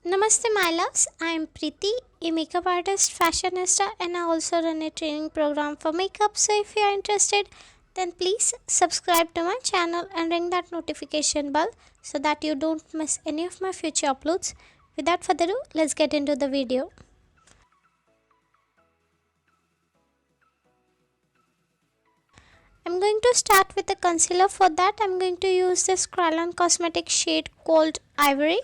Namaste, my loves. I am Preeti, a makeup artist, fashionista, and I also run a training program for makeup. So, if you are interested, then please subscribe to my channel and ring that notification bell so that you don't miss any of my future uploads. Without further ado, let's get into the video. I'm going to start with the concealer. For that, I'm going to use this Kryalon cosmetic shade called Ivory.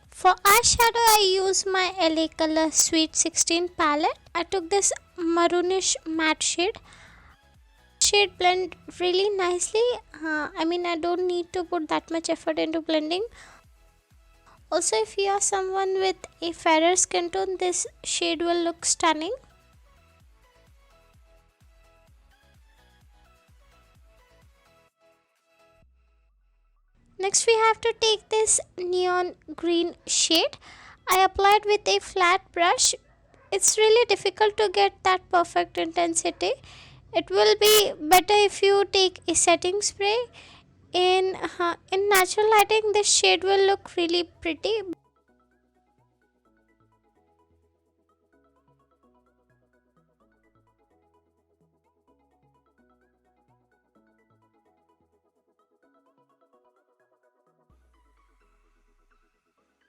For eyeshadow, I use my LA Color Sweet 16 palette. I took this maroonish matte shade. Shade blend really nicely. I don't need to put that much effort into blending. Also, if you are someone with a fairer skin tone, this shade will look stunning. Next, we have to take this neon green shade. I applied with a flat brush. It's really difficult to get that perfect intensity. It will be better if you take a setting spray. In natural lighting, this shade will look really pretty.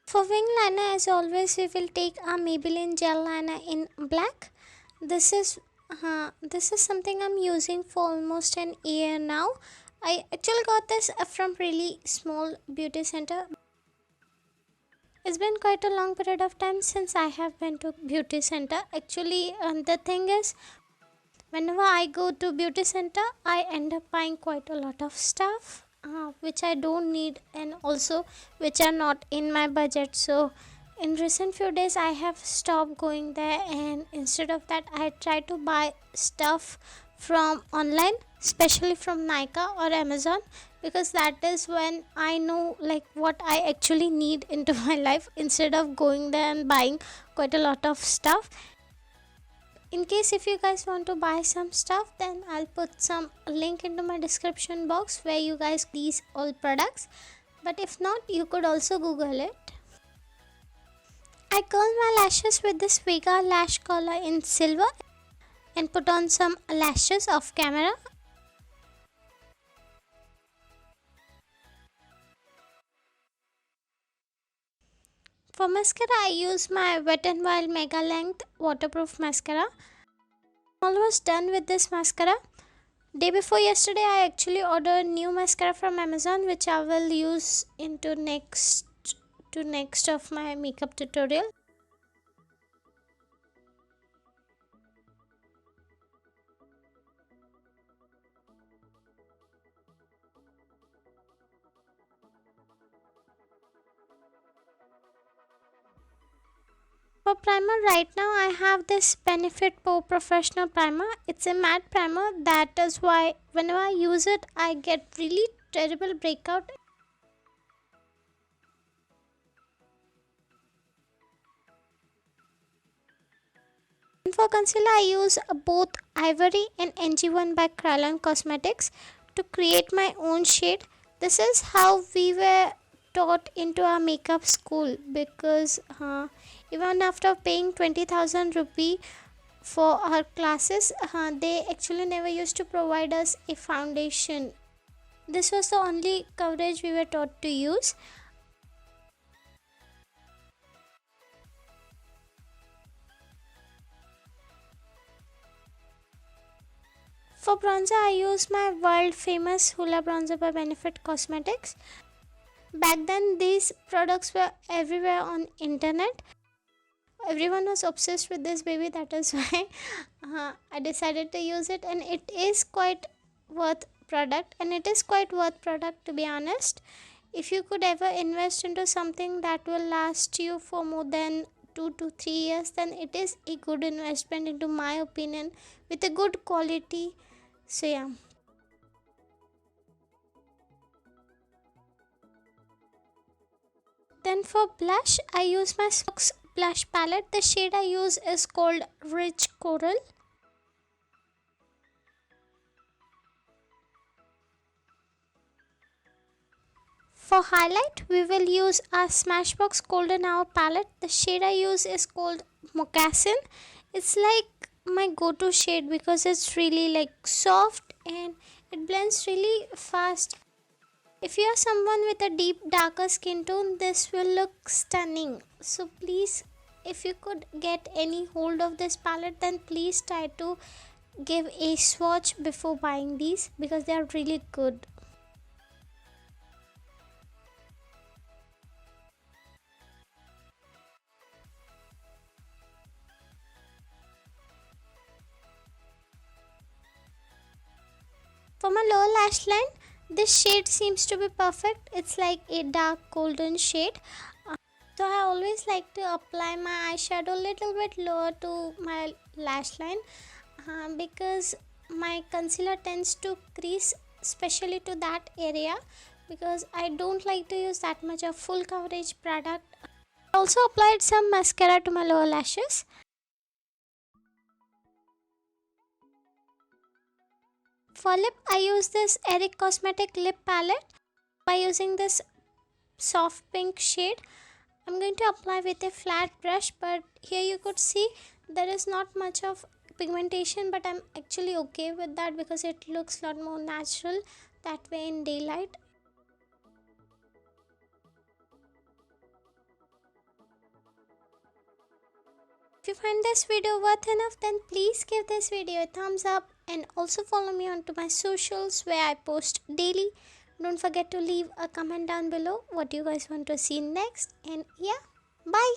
For wing liner, as always, we will take a Maybelline gel liner in black. This is something I'm using for almost an year now. I actually got this from really small beauty center. It's been quite a long period of time since I have been to beauty center. Actually, the thing is, whenever I go to beauty center, I end up buying quite a lot of stuff which I don't need, and also which are not in my budget. So in recent few days I have stopped going there, and instead of that I try to buy stuff from online, especially from Nika or Amazon, because that is when I know like what I actually need into my life, instead of going there and buying quite a lot of stuff. In case if you guys want to buy some stuff, then I'll put some link into my description box where you guys these all products, but if not, you could also google it. I curl my lashes with this Vega lash curler in silver and put on some lashes off camera. For mascara, I use my Wet n Wild Mega Length waterproof mascara. Almost done with this mascara. Day before yesterday, I actually ordered new mascara from Amazon, which I will use into next of my makeup tutorial. For primer, right now I have this Benefit Pro Professional Primer. It's a matte primer. That is why whenever I use it, I get really terrible breakout. And for concealer, I use both Ivory and NG1 by Kryalon Cosmetics to create my own shade. This is how we were taught into our makeup school, because even after paying 20,000 rupee for our classes, they actually never used to provide us a foundation. This was the only coverage we were taught to use. For bronzer, I use my world famous Hoola bronzer by Benefit Cosmetics. Back then, these products were everywhere on internet. Everyone was obsessed with this baby. That is why I decided to use it, and it is quite worth product, and it is quite worth product, to be honest. If you could ever invest into something that will last you for more than 2 to 3 years, then it is a good investment, into my opinion, with a good quality. So yeah. Then for blush, I use my Sox blush palette. The shade I use is called Rich Coral. For highlight, we will use our Smashbox Golden Hour palette. The shade I use is called Moccasin. It's like my go-to shade because it's really like soft and it blends really fast. If you are someone with a deep darker skin tone, this will look stunning. So please, if you could get any hold of this palette, then please try to give a swatch before buying these because they are really good. For my lower lash line, this shade seems to be perfect. It's like a dark golden shade. So I always like to apply my eyeshadow a little bit lower to my lash line because my concealer tends to crease especially to that area because I don't like to use that much of full coverage product. I also applied some mascara to my lower lashes. For lip, I use this Eric Cosmetic lip palette. By using this soft pink shade, I'm going to apply with a flat brush, but here you could see there is not much of pigmentation, but I'm actually okay with that because it looks a lot more natural that way in daylight. If you find this video worth enough, then please give this video a thumbs up and also follow me onto my socials where I post daily. Don't forget to leave a comment down below what you guys want to see next, and yeah, bye.